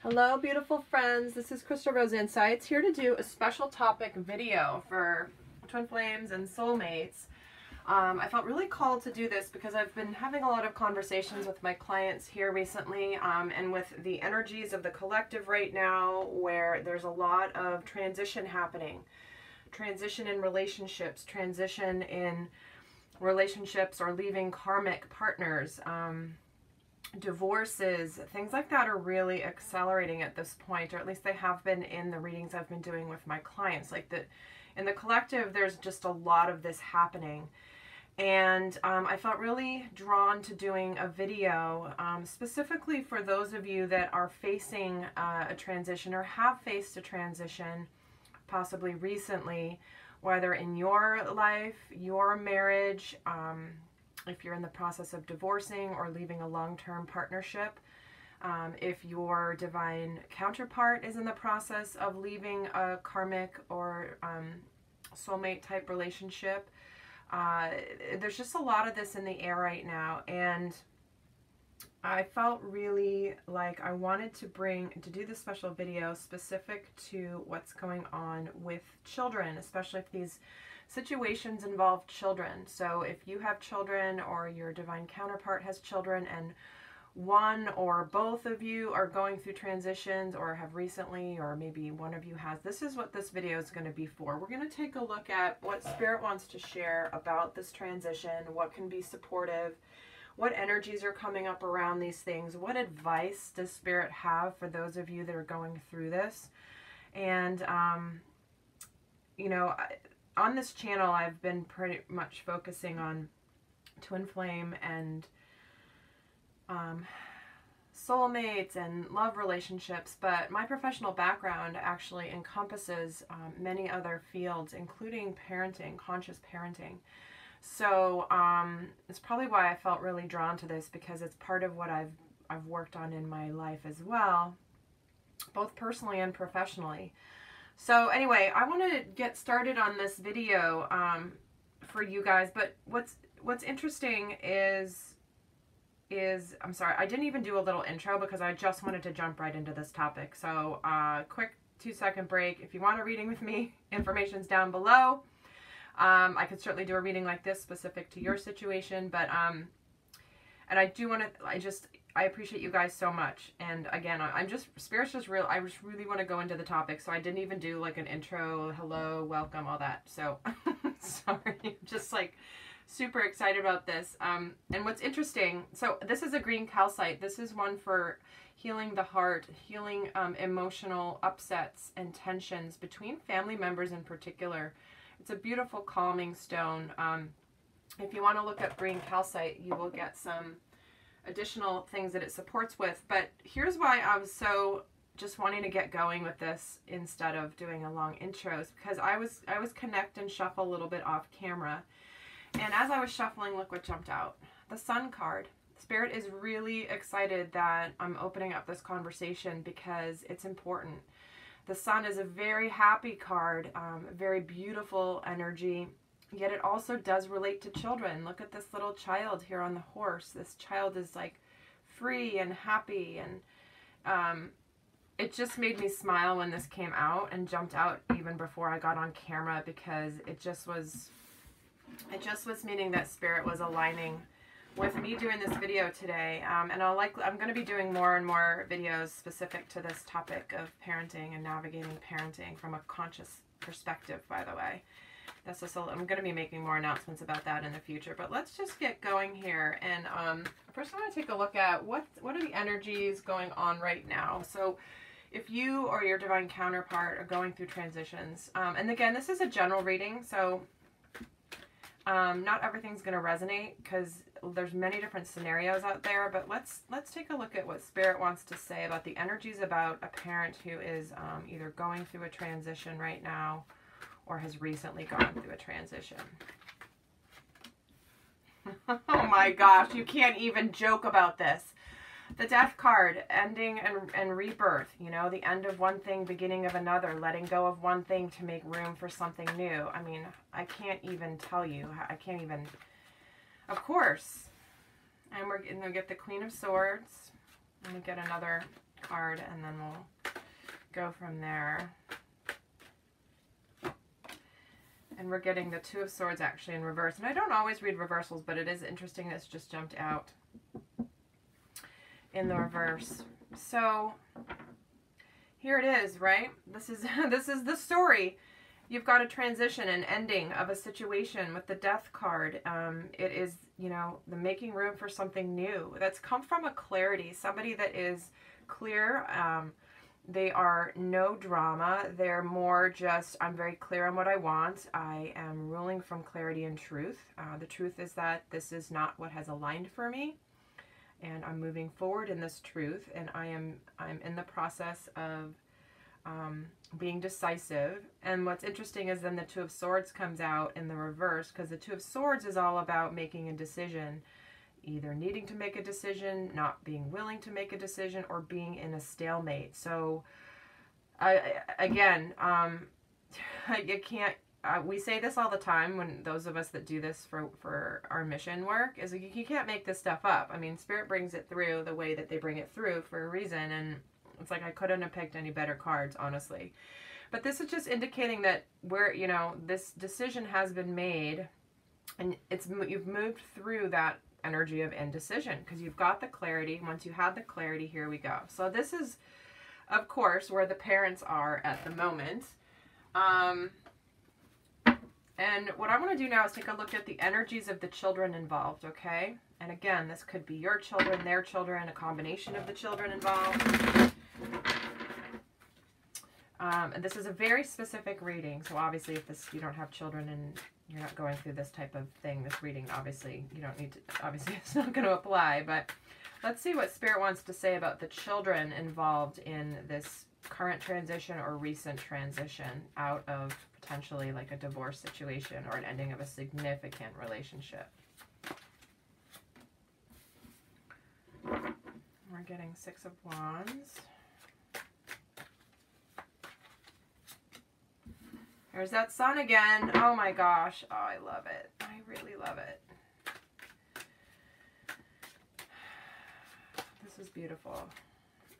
Hello, beautiful friends. This is Crystal Rose Insights, here to do a special topic video for twin flames and soulmates. I felt really called to do this because I've been having a lot of conversations with my clients here recently, and with the energies of the collective right now, where there's a lot of transition happening. Transition in relationships or leaving karmic partners. Divorces, things like that are really accelerating at this point, or at least they have been in the readings I've been doing with my clients. In the collective, there's just a lot of this happening. And I felt really drawn to doing a video specifically for those of you that are facing a transition or have faced a transition possibly recently, whether in your life, your marriage, if you're in the process of divorcing or leaving a long-term partnership, if your divine counterpart is in the process of leaving a karmic or soulmate type relationship. There's just a lot of this in the air right now, and I felt really like I wanted to do this special video specific to what's going on with children, especially if these situations involve children. So if you have children or your divine counterpart has children and one or both of you are going through transitions or have recently, or maybe one of you has, this is what this video is going to be for. We're going to take a look at what Spirit wants to share about this transition, what can be supportive, what energies are coming up around these things, what advice does Spirit have for those of you that are going through this. And, you know, on this channel, I've been pretty much focusing on twin flame and soulmates and love relationships, but my professional background actually encompasses many other fields, including parenting, conscious parenting. So it's probably why I felt really drawn to this, because it's part of what I've worked on in my life as well, both personally and professionally. So anyway, I want to get started on this video for you guys, but what's interesting is I'm sorry, I didn't even do a little intro because I just wanted to jump right into this topic. So quick 2-second break. If you want a reading with me, information's down below. I could certainly do a reading like this specific to your situation, but and I do want to, I appreciate you guys so much. And again, Spirit's just real. I just really want to go into the topic. So I didn't even do like an intro, hello, welcome, all that. So sorry, I'm just like super excited about this. And what's interesting, so this is a green calcite. This is one for healing the heart, healing emotional upsets and tensions between family members in particular. It's a beautiful calming stone. If you want to look up green calcite, you will get some additional things that it supports with. But here's why I was so just wanting to get going with this instead of doing a long intros, because I was connect and shuffle a little bit off camera, and as I was shuffling, look what jumped out. The Sun card. Spirit is really excited that I'm opening up this conversation because it's important. The Sun is a very happy card, a very beautiful energy. Yet it also does relate to children. Look at this little child here on the horse. This child is like free and happy, and it just made me smile when this came out and jumped out even before I got on camera, because it just was meaning that Spirit was aligning with me doing this video today. And I'm going to be doing more and more videos specific to this topic of parenting and navigating parenting from a conscious perspective, by the way. I'm going to be making more announcements about that in the future, but let's just get going here. And first I want to take a look at what are the energies going on right now. So if you or your divine counterpart are going through transitions, and again, this is a general reading, so not everything's going to resonate because there's many different scenarios out there, but let's take a look at what Spirit wants to say about the energies about a parent who is either going through a transition right now or has recently gone through a transition. Oh my gosh, you can't even joke about this. The Death card, ending and rebirth, you know, the end of one thing, beginning of another, letting go of one thing to make room for something new. I mean, I can't even tell you. I can't even, of course. And we're going to get the Queen of Swords. Let me get another card, and then we'll go from there. And we're getting the Two of Swords actually in reverse. And I don't always read reversals, but it is interesting that's just jumped out in the reverse. So here it is, right? This is this is the story. You've got a transition, an ending of a situation with the Death card. It is, you know, the making room for something new. That's come from a clarity. Somebody that is clear. They are no drama. They're more just, I'm very clear on what I want. I am ruling from clarity and truth. The truth is that this is not what has aligned for me. And I'm moving forward in this truth. And I'm in the process of being decisive. And what's interesting is then the Two of Swords comes out in the reverse, because the Two of Swords is all about making a decision. Either needing to make a decision, not being willing to make a decision, or being in a stalemate. So, again, you can't, we say this all the time when those of us that do this for our mission work, is you can't make this stuff up. I mean, Spirit brings it through the way that they bring it through for a reason, and it's like I couldn't have picked any better cards, honestly. But this is just indicating that you know, this decision has been made, and you've moved through that energy of indecision, because you've got the clarity. Once you have the clarity, here we go. So this is, of course, where the parents are at the moment. And what I want to do now is take a look at the energies of the children involved, okay? And again, this could be your children, their children, a combination of the children involved. And this is a very specific reading. So obviously, if you don't have children and you're not going through this type of thing, this reading, obviously, you don't need to, obviously it's not going to apply, but let's see what Spirit wants to say about the children involved in this current transition or recent transition out of potentially like a divorce situation or an ending of a significant relationship. We're getting Six of Wands. There's that sun again. Oh my gosh. Oh, I love it. I really love it. This is beautiful.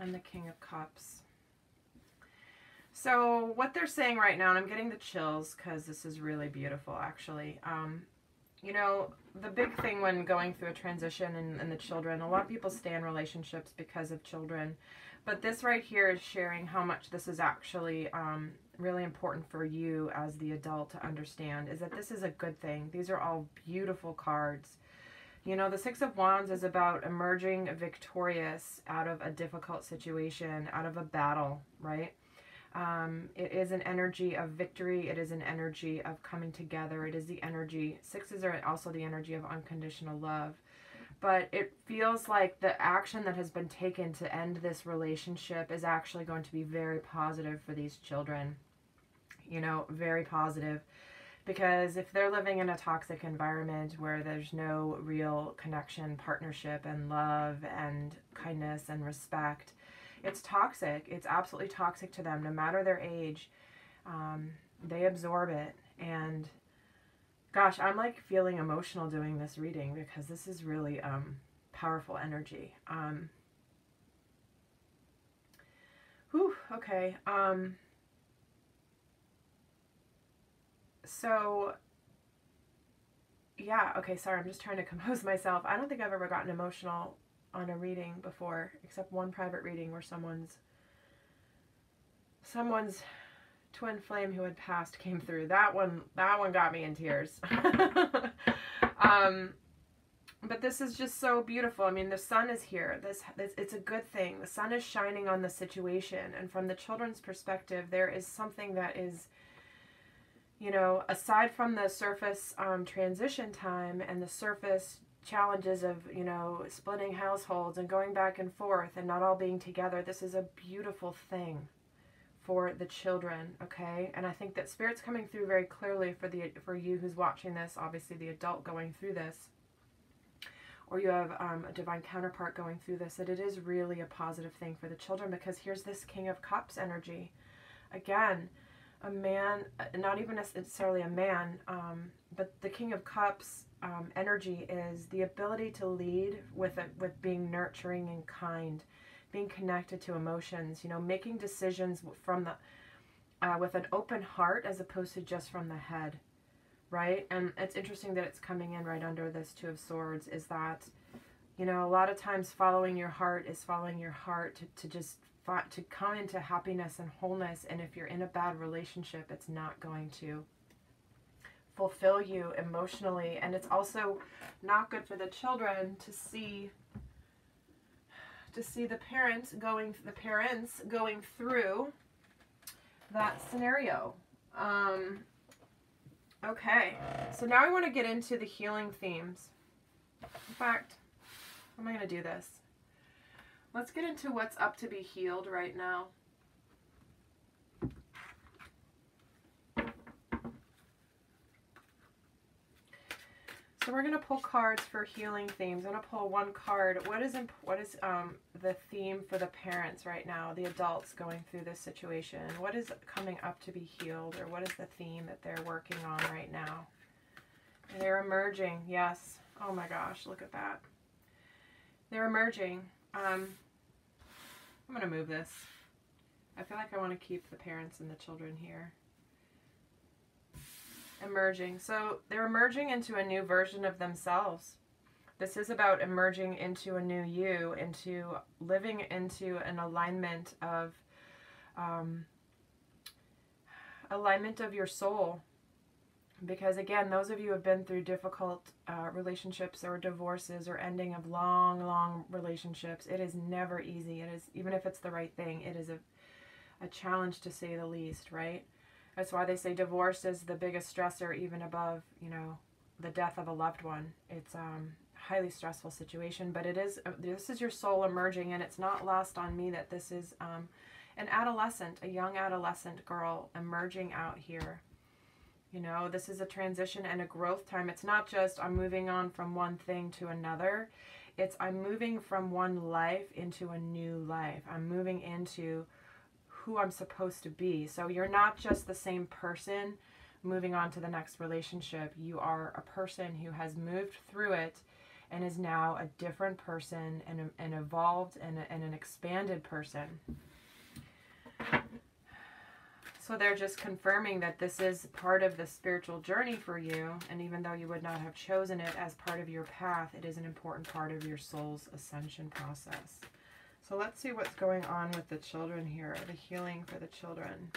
And the King of Cups. So what they're saying right now, and I'm getting the chills because this is really beautiful, actually. You know, the big thing when going through a transition and the children, a lot of people stay in relationships because of children. But this right here is sharing how much this is actually really important for you as the adult to understand, is that this is a good thing. These are all beautiful cards. You know, the Six of Wands is about emerging victorious out of a difficult situation, out of a battle, right? It is an energy of victory. It is an energy of coming together. It is the energy, sixes are also the energy of unconditional love. But it feels like the action that has been taken to end this relationship is actually going to be very positive for these children. You know, very positive. Because if they're living in a toxic environment where there's no real connection, partnership, and love, and kindness, and respect, it's toxic. It's absolutely toxic to them, no matter their age. They absorb it. And gosh, I'm like feeling emotional doing this reading because this is really powerful energy. Okay. So, yeah, okay, sorry, I'm just trying to compose myself. I don't think I've ever gotten emotional on a reading before, except one private reading where someone's twin flame who had passed came through. That one got me in tears. But this is just so beautiful. I mean, the sun is here. It's a good thing. The sun is shining on the situation, and from the children's perspective, there is something that is, you know, aside from the surface transition time and the surface challenges of, you know, splitting households and going back and forth and not all being together, this is a beautiful thing for the children, okay? And I think that Spirit's coming through very clearly for you who's watching this, obviously the adult going through this, or you have a divine counterpart going through this, that it is really a positive thing for the children, because here's this King of Cups energy. Again, a man, not even necessarily a man, but the King of Cups energy is the ability to lead with being nurturing and kind, being connected to emotions, you know, making decisions from the with an open heart as opposed to just from the head, right? And it's interesting that it's coming in right under this Two of Swords, is that, you know, a lot of times following your heart is following your heart to just to come into happiness and wholeness. And if you're in a bad relationship, it's not going to fulfill you emotionally. And it's also not good for the children to see the parents going through that scenario. Okay, so now I want to get into the healing themes. In fact, how am I going to do this? Let's get into what's up to be healed right now. So we're going to pull cards for healing themes. I'm going to pull one card. What is the theme for the parents right now, the adults going through this situation? What is coming up to be healed, or what is the theme that they're working on right now? They're emerging. Yes. Oh my gosh, look at that. They're emerging. I'm going to move this. I feel like I want to keep the parents and the children here. Emerging. So they're emerging into a new version of themselves. This is about emerging into a new you, into living into an alignment of your soul. Because again, those of you who have been through difficult relationships or divorces or ending of long relationships, it is never easy. It is, even if it's the right thing, it is a challenge to say the least, right? That's why they say divorce is the biggest stressor, even above, you know, the death of a loved one. It's a highly stressful situation, but it is, this is your soul emerging, and it's not lost on me that this is an adolescent, a young adolescent girl emerging out here. You know, this is a transition and a growth time. It's not just I'm moving on from one thing to another. It's I'm moving from one life into a new life. I'm moving into who I'm supposed to be. So you're not just the same person moving on to the next relationship. You are a person who has moved through it and is now a different person and an evolved and an expanded person. So they're just confirming that this is part of the spiritual journey for you. And even though you would not have chosen it as part of your path, it is an important part of your soul's ascension process. So let's see what's going on with the children here, the healing for the children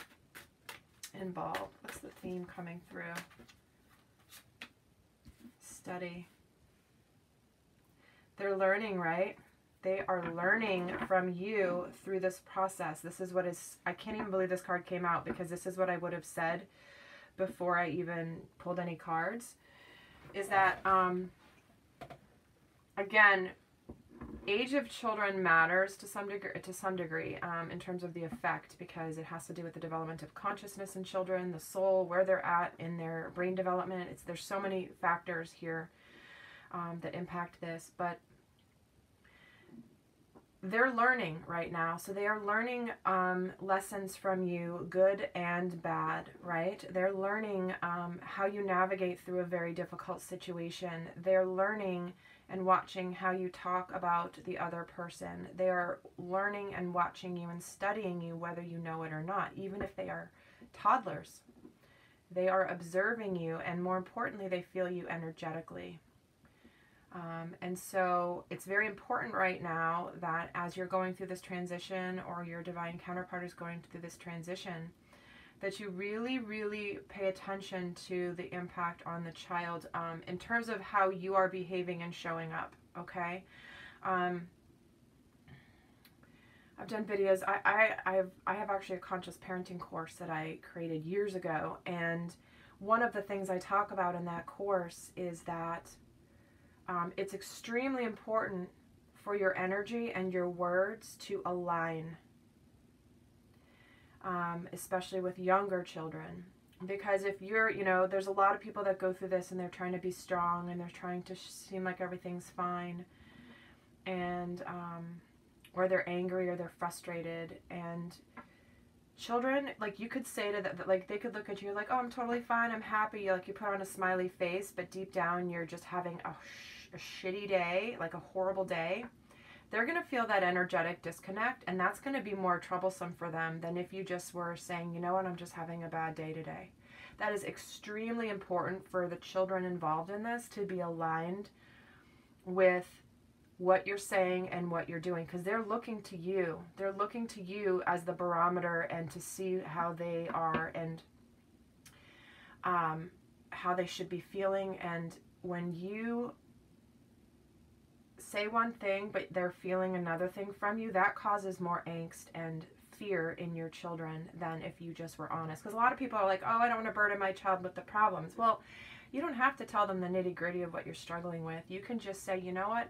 involved. What's the theme coming through? Study. They're learning, right? They are learning from you through this process. This is what is, I can't even believe this card came out, because this is what I would have said before I even pulled any cards, is that, again, age of children matters to some degree in terms of the effect, because it has to do with the development of consciousness in children, the soul, where they're at in their brain development. There's so many factors here that impact this, but they're learning right now. So they are learning lessons from you, good and bad, right? They're learning how you navigate through a very difficult situation. They're learning and watching how you talk about the other person. They are learning and watching you and studying you, whether you know it or not, even if they are toddlers. They are observing you, and more importantly, they feel you energetically. And so it's very important right now that as you're going through this transition, or your divine counterpart is going through this transition, that you really pay attention to the impact on the child in terms of how you are behaving and showing up, okay? I've done videos. I have actually a conscious parenting course that I created years ago, and one of the things I talk about in that course is that it's extremely important for your energy and your words to align, especially with younger children. Because if you're, you know, there's a lot of people that go through this and they're trying to be strong and they're trying to seem like everything's fine, and or they're angry or they're frustrated. And children, like, you could say to them, like, they could look at you like, oh, I'm totally fine, I'm happy, like, you put on a smiley face, but deep down you're just having a shitty day, like a horrible day. they're going to feel that energetic disconnect, and that's going to be more troublesome for them than if you just were saying, you know what, I'm just having a bad day today. That is extremely important for the children involved in this to be aligned with what you're saying and what you're doing, because they're looking to you. They're looking to you as the barometer and to see how they are and how they should be feeling. And when you say one thing but they're feeling another thing from you, that causes more angst and fear in your children than if you just were honest. Because a lot of people are like, oh, I don't want to burden my child with the problems. Well, you don't have to tell them the nitty-gritty of what you're struggling with. You can just say, you know what,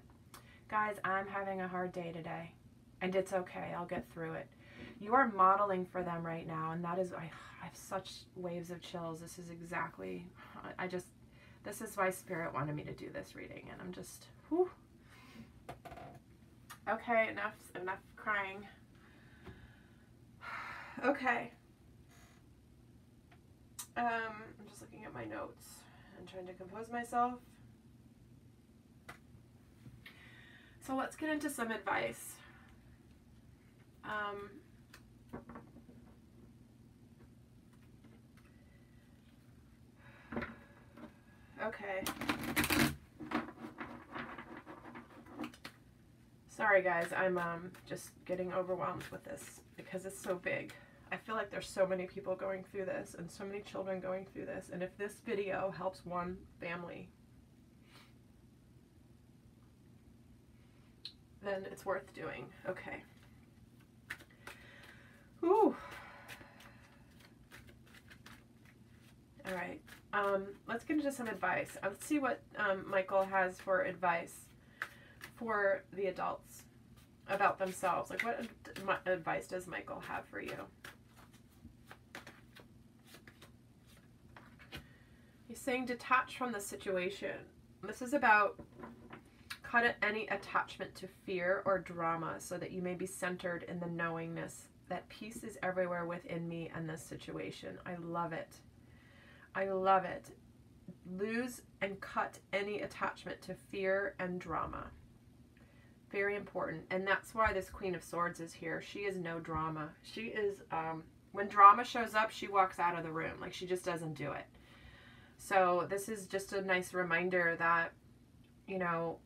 guys, I'm having a hard day today, and it's okay, I'll get through it. You are modeling for them right now, and that is, I have such waves of chills. This is exactly, this is why Spirit wanted me to do this reading, and I'm just, whew. Okay, enough crying. Okay. I'm just looking at my notes and trying to compose myself. So let's get into some advice. Okay. Sorry guys, I'm just getting overwhelmed with this because it's so big. I feel like there's so many people going through this and so many children going through this, and if this video helps one family, then it's worth doing. Okay. Ooh. All right. Let's get into some advice. Let's see what Michael has for advice for the adults about themselves. Like, what advice does Michael have for you? He's saying detach from the situation. This is about cut any attachment to fear or drama so that you may be centered in the knowingness that peace is everywhere within me and this situation. I love it. I love it. Lose and cut any attachment to fear and drama. Very important. And that's why this Queen of Swords is here. She is no drama. She is, when drama shows up, she walks out of the room. Like, she just doesn't do it. So this is just a nice reminder that, you know,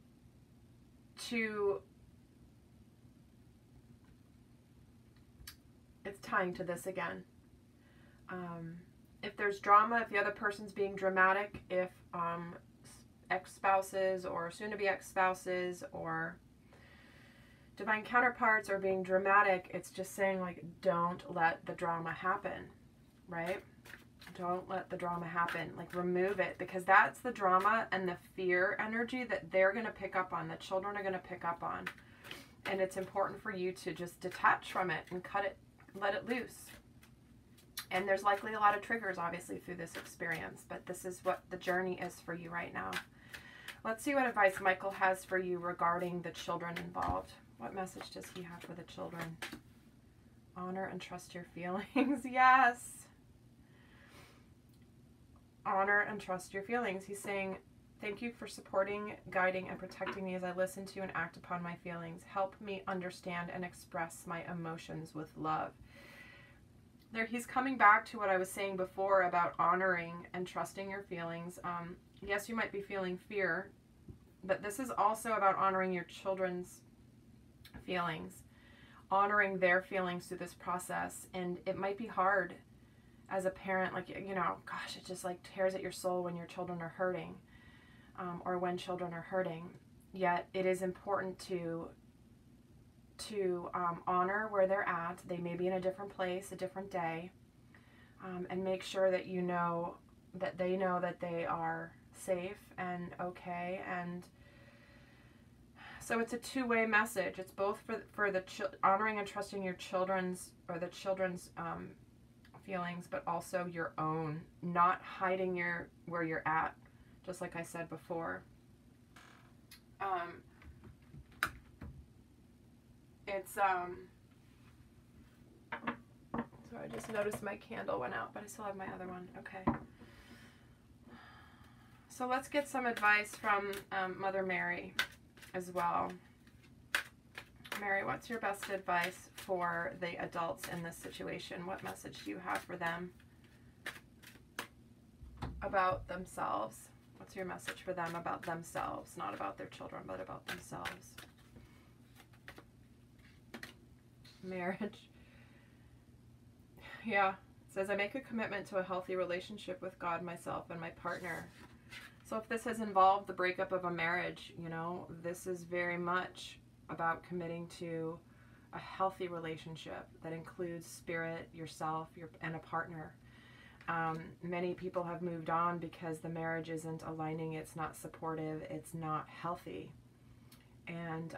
it's tying to this again. If there's drama, if the other person's being dramatic, if ex-spouses or soon-to-be ex-spouses or divine counterparts are being dramatic, it's just saying, like, don't let the drama happen, right? Don't let the drama happen. Like, remove it, because that's the drama and the fear energy that they're going to pick up on, the children are going to pick up on. And it's important for you to just detach from it and cut it, let it loose. And there's likely a lot of triggers, obviously, through this experience, but this is what the journey is for you right now. Let's see what advice Michael has for you regarding the children involved. What message does he have for the children? Honor and trust your feelings. Yes. Honor and trust your feelings. He's saying, thank you for supporting, guiding, and protecting me as I listen to and act upon my feelings. Help me understand and express my emotions with love. There, he's coming back to what I was saying before about honoring and trusting your feelings. Yes, you might be feeling fear, but this is also about honoring your children's feelings, honoring their feelings through this process. And it might be hard as a parent, like, you know, gosh, it just like tears at your soul when your children are hurting, or when children are hurting. Yet it is important to honor where they're at. They may be in a different place, a different day, and make sure that you know that they know that they are safe and okay. And so it's a two-way message. It's both for the honoring and trusting your children's, or the children's feelings, but also your own, not hiding where you're at, just like I said before. So I just noticed my candle went out, but I still have my other one. Okay. So let's get some advice from Mother Mary as well. Mary, what's your best advice for the adults in this situation? What message do you have for them about themselves? What's your message for them about themselves? Not about their children, but about themselves. Marriage. Yeah. It says, I make a commitment to a healthy relationship with God, myself, and my partner. So if this has involved the breakup of a marriage, you know, this is very much about committing to a healthy relationship that includes spirit, yourself, and a partner. Many people have moved on because the marriage isn't aligning, it's not supportive, it's not healthy. And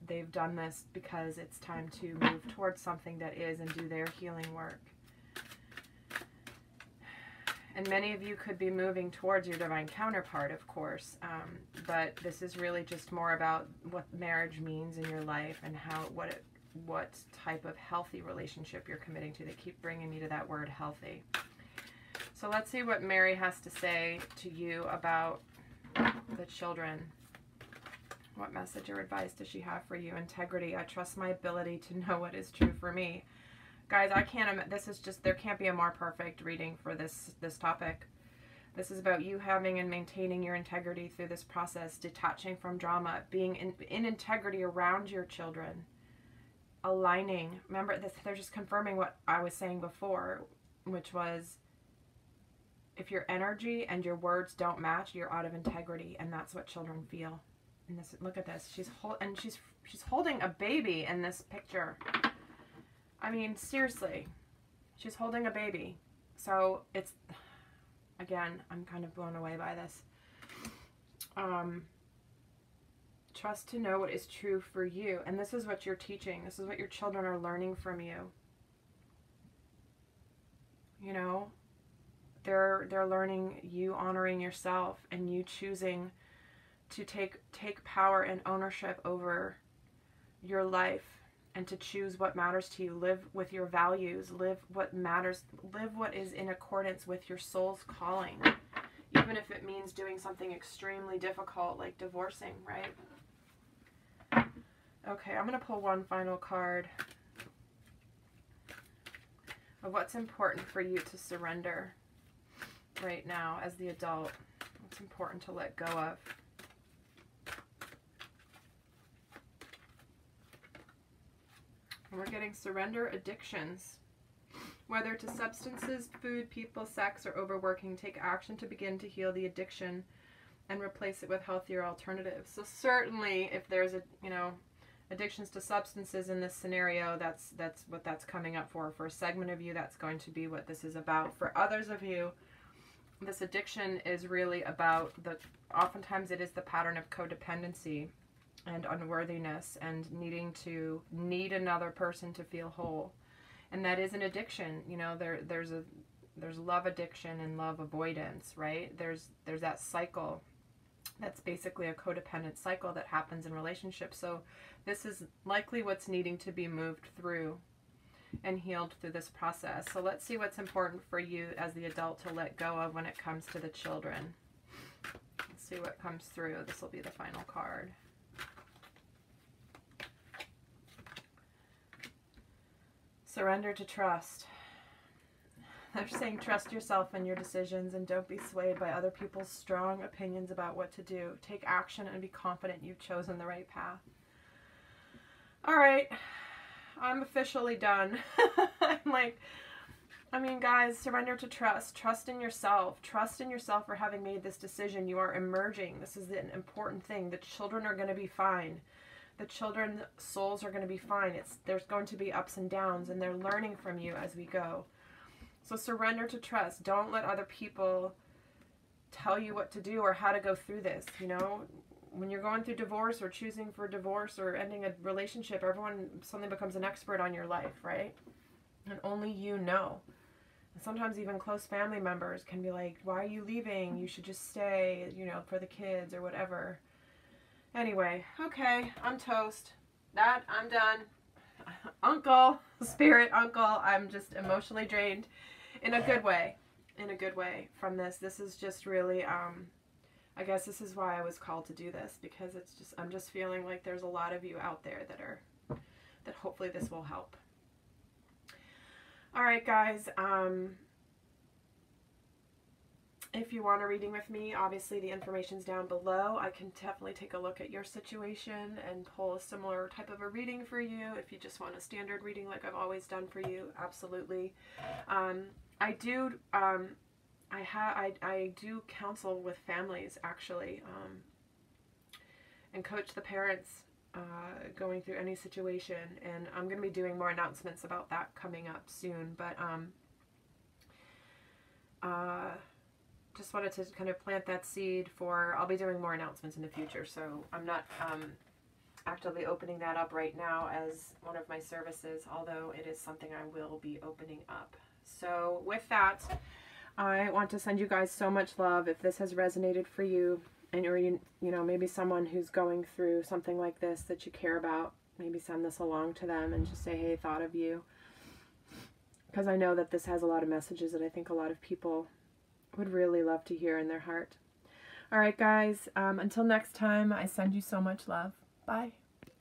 they've done this because it's time to move towards something that is and do their healing work. And many of you could be moving towards your divine counterpart, of course, but this is really just more about what marriage means in your life and what type of healthy relationship you're committing to. They keep bringing me to that word healthy. So let's see what Mary has to say to you about the children. What message or advice does she have for you? Integrity. I trust my ability to know what is true for me. Guys, I can't, this is just, there can't be a more perfect reading for this topic. This is about you having and maintaining your integrity through this process, detaching from drama, being in integrity around your children, aligning. Remember, they're just confirming what I was saying before, which was, if your energy and your words don't match, you're out of integrity, and that's what children feel. And this, look at this. She's holding a baby in this picture. I mean, seriously, she's holding a baby. So it's, again, I'm kind of blown away by this. Trust to know what is true for you. And this is what you're teaching. This is what your children are learning from you. You know, they're learning you honoring yourself and you choosing to take power and ownership over your life and to choose what matters to you. Live with your values. Live what matters. Live what is in accordance with your soul's calling. Even if it means doing something extremely difficult like divorcing, right? Okay, I'm going to pull one final card of what's important for you to surrender right now as the adult. What's important to let go of. We're getting surrender addictions. Whether to substances, food, people, sex, or overworking, take action to begin to heal the addiction and replace it with healthier alternatives. So certainly if there's addictions to substances in this scenario, that's what that's coming up for. For a segment of you, that's going to be what this is about. For others of you, this addiction is really about oftentimes it is the pattern of codependency and unworthiness and need another person to feel whole. And that is an addiction. You know, there's love addiction and love avoidance, right? There's that cycle. That's basically a codependent cycle that happens in relationships. So this is likely what's needing to be moved through and healed through this process. So let's see what's important for you as the adult to let go of when it comes to the children. Let's see what comes through. This will be the final card. Surrender to trust. They're saying trust yourself and your decisions and don't be swayed by other people's strong opinions about what to do. Take action and be confident you've chosen the right path. All right, I'm officially done. Guys, surrender to trust. Trust in yourself. Trust in yourself for having made this decision. You are emerging. This is an important thing. The children are going to be fine. The children's souls are going to be fine. There's going to be ups and downs, and they're learning from you as we go. So surrender to trust. Don't let other people tell you what to do or how to go through this. You know, when you're going through divorce or choosing for divorce or ending a relationship, everyone suddenly becomes an expert on your life, right? And only you know. And sometimes even close family members can be like, why are you leaving? You should just stay, for the kids or whatever. Anyway, okay, I'm toast. I'm done. Uncle, spirit uncle, I'm just emotionally drained in a good way. From this. This is just really, I guess this is why I was called to do this, because I'm just feeling like there's a lot of you out there that are that hopefully this will help. All right, guys. If you want a reading with me, obviously the information's down below. I can definitely take a look at your situation and pull a similar type of a reading for you. If you just want a standard reading like I've always done for you, absolutely. I do counsel with families, actually, and coach the parents going through any situation, and I'm going to be doing more announcements about that coming up soon, but just wanted to kind of plant that seed for, I'll be doing more announcements in the future, so I'm not actively opening that up right now as one of my services, although it is something I will be opening up. So with that, I want to send you guys so much love. If this has resonated for you, and you're, you know, maybe someone who's going through something like this that you care about, maybe send this along to them and just say, hey, thought of you. Because I know that this has a lot of messages that I think a lot of people would really love to hear in their heart. All right, guys, until next time, I send you so much love. Bye.